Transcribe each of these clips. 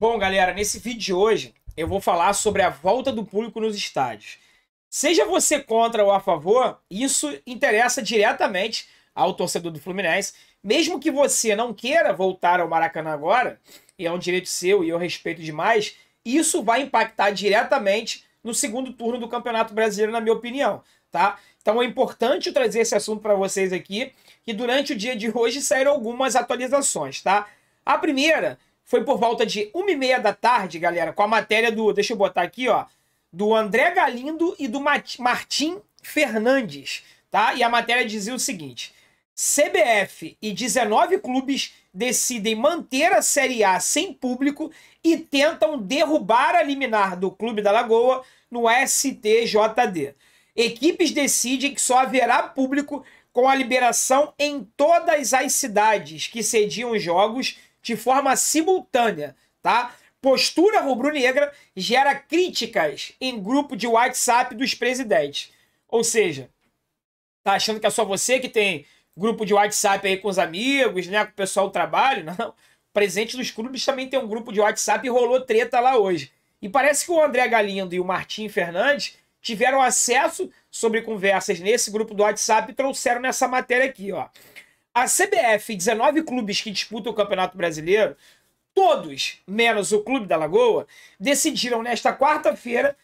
Bom, galera, nesse vídeo de hoje eu vou falar sobre a volta do público nos estádios. Seja você contra ou a favor, isso interessa diretamente ao torcedor do Fluminense. Mesmo que você não queira voltar ao Maracanã agora, e é um direito seu e eu respeito demais, isso vai impactar diretamente no segundo turno do Campeonato Brasileiro, na minha opinião, tá? Então é importante trazer esse assunto para vocês aqui, que durante o dia de hoje saíram algumas atualizações, tá? A primeira foi por volta de 1h30 da tarde, galera, com a matéria do, deixa eu botar aqui, ó, do André Galindo e do Martim Fernandes, tá? E a matéria dizia o seguinte: CBF e 19 clubes decidem manter a Série A sem público e tentam derrubar a liminar do Clube da Lagoa no STJD. Equipes decidem que só haverá público com a liberação em todas as cidades que cediam jogos de forma simultânea, tá? Postura rubro-negra gera críticas em grupo de WhatsApp dos presidentes. Ou seja, tá achando que é só você que tem grupo de WhatsApp aí com os amigos, né, com o pessoal do trabalho? Não. O presidente dos clubes também tem um grupo de WhatsApp e rolou treta lá hoje. E parece que o André Galindo e o Martim Fernandes tiveram acesso sobre conversas nesse grupo do WhatsApp e trouxeram nessa matéria aqui, ó. A CBF e 19 clubes que disputam o Campeonato Brasileiro, todos, menos o Clube da Lagoa, decidiram nesta quarta-feira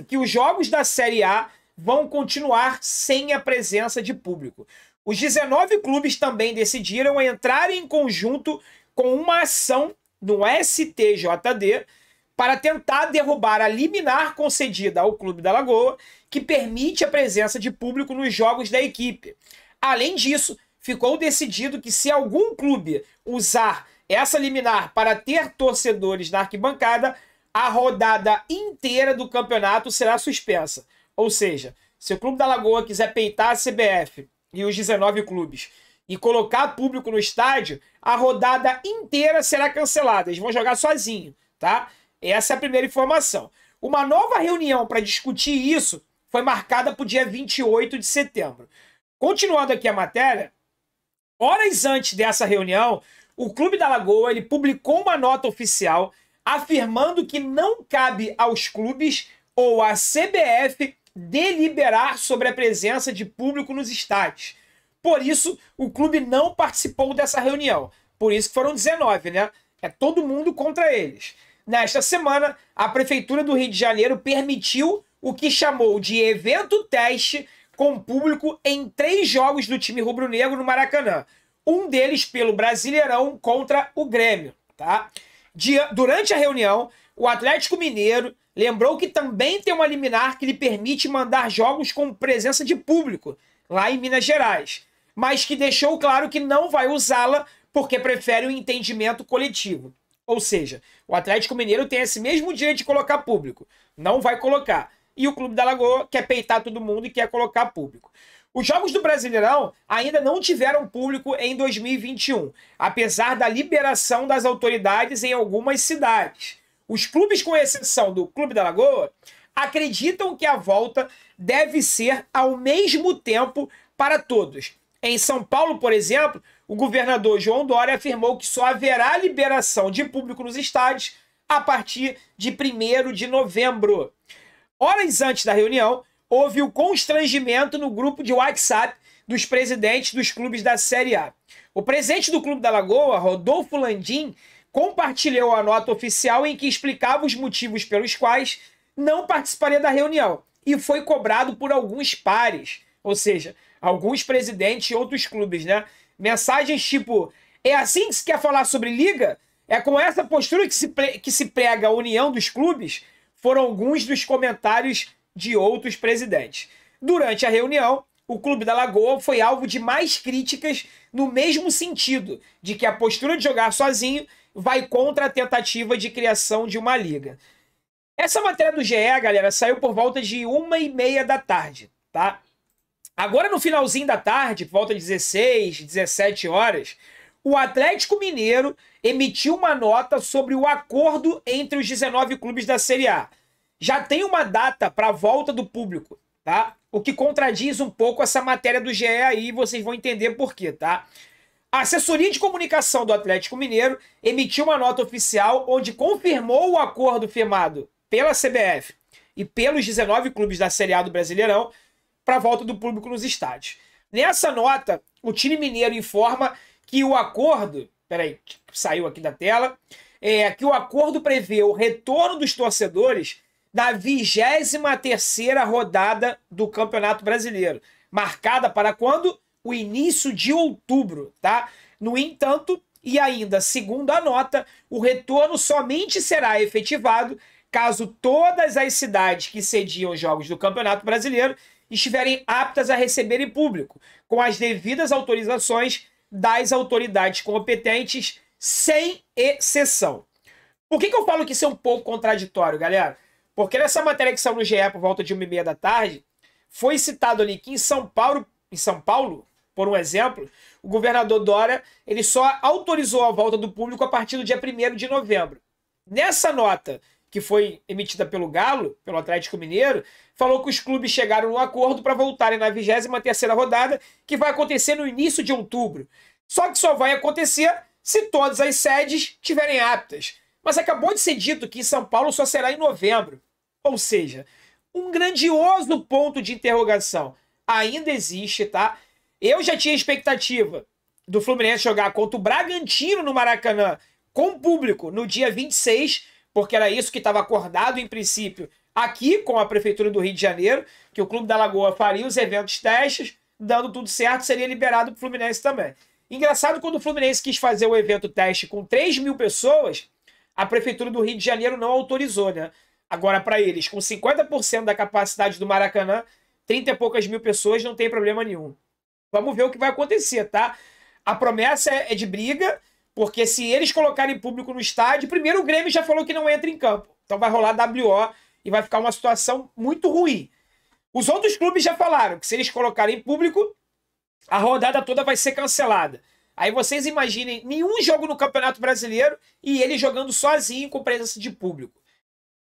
que os jogos da Série A vão continuar sem a presença de público. Os 19 clubes também decidiram entrar em conjunto com uma ação no STJD para tentar derrubar a liminar concedida ao Clube da Lagoa, que permite a presença de público nos jogos da equipe. Além disso, ficou decidido que se algum clube usar essa liminar para ter torcedores na arquibancada, a rodada inteira do campeonato será suspensa. Ou seja, se o Clube da Lagoa quiser peitar a CBF e os 19 clubes e colocar público no estádio, a rodada inteira será cancelada. Eles vão jogar sozinho, tá? Essa é a primeira informação. Uma nova reunião para discutir isso foi marcada para o dia 28 de setembro. Continuando aqui a matéria, horas antes dessa reunião, o Clube da Lagoa ele publicou uma nota oficial afirmando que não cabe aos clubes ou à CBF deliberar sobre a presença de público nos estádios. Por isso, o clube não participou dessa reunião. Por isso que foram 19, né? É todo mundo contra eles. Nesta semana, a Prefeitura do Rio de Janeiro permitiu o que chamou de evento teste com público em 3 jogos do time rubro-negro no Maracanã. Um deles pelo Brasileirão contra o Grêmio, tá? Durante a reunião, o Atlético Mineiro lembrou que também tem uma liminar que lhe permite mandar jogos com presença de público, lá em Minas Gerais, mas que deixou claro que não vai usá-la porque prefere o entendimento coletivo. Ou seja, o Atlético Mineiro tem esse mesmo direito de colocar público, não vai colocar. E o Clube da Lagoa quer peitar todo mundo e quer colocar público. Os jogos do Brasileirão ainda não tiveram público em 2021, apesar da liberação das autoridades em algumas cidades. Os clubes, com exceção do Clube da Lagoa, acreditam que a volta deve ser ao mesmo tempo para todos. Em São Paulo, por exemplo, o governador João Dória afirmou que só haverá liberação de público nos estádios a partir de 1º de novembro. Horas antes da reunião, houve o constrangimento no grupo de WhatsApp dos presidentes dos clubes da Série A. O presidente do Clube da Lagoa, Rodolfo Landim, compartilhou a nota oficial em que explicava os motivos pelos quais não participaria da reunião e foi cobrado por alguns pares, ou seja, alguns presidentes de outros clubes, né? Mensagens tipo: é assim que se quer falar sobre liga? É com essa postura que se prega a união dos clubes? Foram alguns dos comentários de outros presidentes. Durante a reunião, o Clube da Lagoa foi alvo de mais críticas no mesmo sentido, de que a postura de jogar sozinho vai contra a tentativa de criação de uma liga. Essa matéria do GE, galera, saiu por volta de 1h30 da tarde, tá? Agora, no finalzinho da tarde, por volta de 16, 17 horas, o Atlético Mineiro emitiu uma nota sobre o acordo entre os 19 clubes da Série A. Já tem uma data para a volta do público, tá? O que contradiz um pouco essa matéria do GE aí, vocês vão entender por quê, tá? A assessoria de comunicação do Atlético Mineiro emitiu uma nota oficial onde confirmou o acordo firmado pela CBF e pelos 19 clubes da Série A do Brasileirão para a volta do público nos estádios. Nessa nota, o time mineiro informa que o acordo... Peraí, saiu aqui da tela. Que o acordo prevê o retorno dos torcedores da 23ª rodada do Campeonato Brasileiro, marcada para quando? O início de outubro, tá? No entanto, e ainda segundo a nota, o retorno somente será efetivado caso todas as cidades que sediam os jogos do Campeonato Brasileiro estiverem aptas a receberem público, com as devidas autorizações das autoridades competentes, sem exceção. Por que eu falo que isso é um pouco contraditório, galera? Porque nessa matéria que saiu no GE por volta de 1h30 da tarde, foi citado ali que em São Paulo, por um exemplo, o governador Dória ele só autorizou a volta do público a partir do dia 1º de novembro. Nessa nota, que foi emitida pelo Galo, pelo Atlético Mineiro, falou que os clubes chegaram num acordo para voltarem na 23ª rodada, que vai acontecer no início de outubro. Só que só vai acontecer se todas as sedes estiverem aptas. Mas acabou de ser dito que em São Paulo só será em novembro. Ou seja, um grandioso ponto de interrogação ainda existe, tá? Eu já tinha expectativa do Fluminense jogar contra o Bragantino no Maracanã com público no dia 26, porque era isso que estava acordado em princípio aqui com a Prefeitura do Rio de Janeiro, que o Clube da Lagoa faria os eventos testes, dando tudo certo, seria liberado para o Fluminense também. Engraçado, quando o Fluminense quis fazer o evento teste com 3.000 pessoas, a Prefeitura do Rio de Janeiro não autorizou, né? Agora, para eles, com 50% da capacidade do Maracanã, 30 e poucas mil pessoas, não tem problema nenhum. Vamos ver o que vai acontecer, tá? A promessa é de briga, porque se eles colocarem público no estádio, primeiro o Grêmio já falou que não entra em campo. Então vai rolar WO e vai ficar uma situação muito ruim. Os outros clubes já falaram que se eles colocarem público, a rodada toda vai ser cancelada. Aí vocês imaginem nenhum jogo no Campeonato Brasileiro e ele jogando sozinho com presença de público.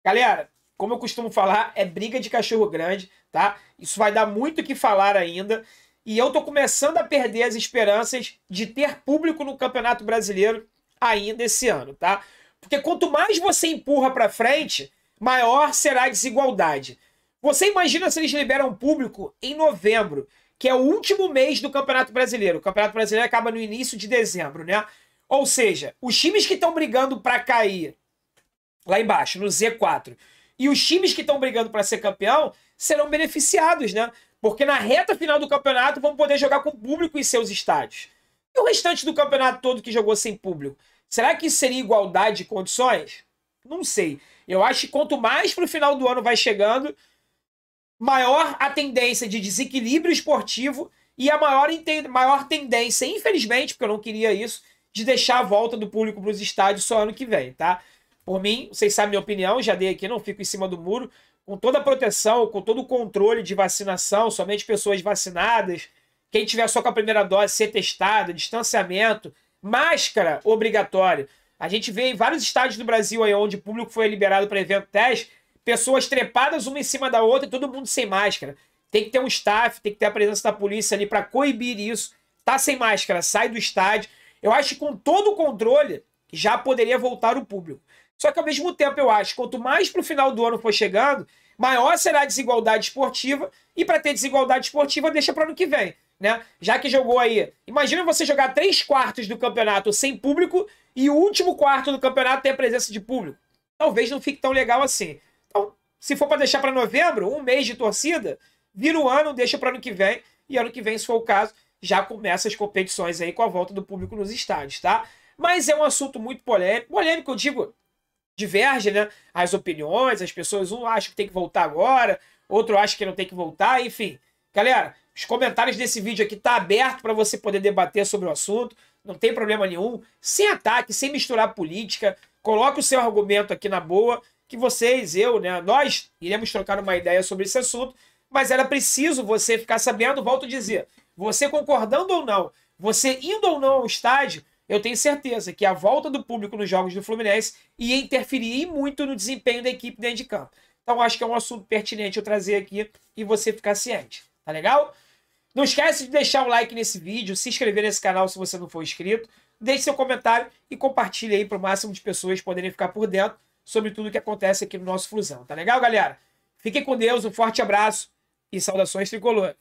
Galera, como eu costumo falar, é briga de cachorro grande, tá? Isso vai dar muito o que falar ainda. E eu tô começando a perder as esperanças de ter público no Campeonato Brasileiro ainda esse ano, tá? Porque quanto mais você empurra para frente, maior será a desigualdade. Você imagina se eles liberam público em novembro, que é o último mês do Campeonato Brasileiro. O Campeonato Brasileiro acaba no início de dezembro, né? Ou seja, os times que estão brigando para cair lá embaixo, no Z4, e os times que estão brigando para ser campeão serão beneficiados, né? Porque na reta final do campeonato vão poder jogar com público em seus estádios. E o restante do campeonato todo que jogou sem público? Será que isso seria igualdade de condições? Não sei. Eu acho que quanto mais para o final do ano vai chegando, maior a tendência de desequilíbrio esportivo e a maior tendência, infelizmente, porque eu não queria isso, de deixar a volta do público para os estádios só ano que vem, tá? Por mim, vocês sabem minha opinião, já dei aqui, não fico em cima do muro, com toda a proteção, com todo o controle de vacinação, somente pessoas vacinadas, quem tiver só com a primeira dose ser testado, distanciamento, máscara obrigatória. A gente vê em vários estádios do Brasil aí onde o público foi liberado para evento teste, pessoas trepadas uma em cima da outra e todo mundo sem máscara. Tem que ter um staff, tem que ter a presença da polícia ali para coibir isso. Tá sem máscara, sai do estádio. Eu acho que com todo o controle já poderia voltar o público. Só que ao mesmo tempo eu acho que quanto mais para o final do ano for chegando, maior será a desigualdade esportiva e para ter desigualdade esportiva deixa para o ano que vem, né? Já que jogou aí, imagina você jogar 3/4 do campeonato sem público e o último quarto do campeonato ter a presença de público. Talvez não fique tão legal assim. Então, se for para deixar para novembro, um mês de torcida, vira o ano, deixa para ano que vem e ano que vem, se for o caso, já começa as competições aí com a volta do público nos estádios, tá? Mas é um assunto muito polêmico. Polêmico, eu digo, diverge, né? As opiniões, as pessoas, um acha que tem que voltar agora, outro acha que não tem que voltar, enfim. Galera, os comentários desse vídeo aqui tá aberto para você poder debater sobre o assunto, não tem problema nenhum, sem ataque, sem misturar política, coloque o seu argumento aqui na boa, que vocês, eu, né, nós iremos trocar uma ideia sobre esse assunto, mas era preciso você ficar sabendo, volto a dizer, você concordando ou não, você indo ou não ao estádio, eu tenho certeza que a volta do público nos jogos do Fluminense ia interferir muito no desempenho da equipe dentro de campo. Então acho que é um assunto pertinente eu trazer aqui e você ficar ciente. Tá legal? Não esquece de deixar o like nesse vídeo, se inscrever nesse canal se você não for inscrito, deixe seu comentário e compartilhe aí para o máximo de pessoas poderem ficar por dentro sobre tudo que acontece aqui no nosso Flusão. Tá legal, galera? Fiquem com Deus, um forte abraço e saudações tricolores.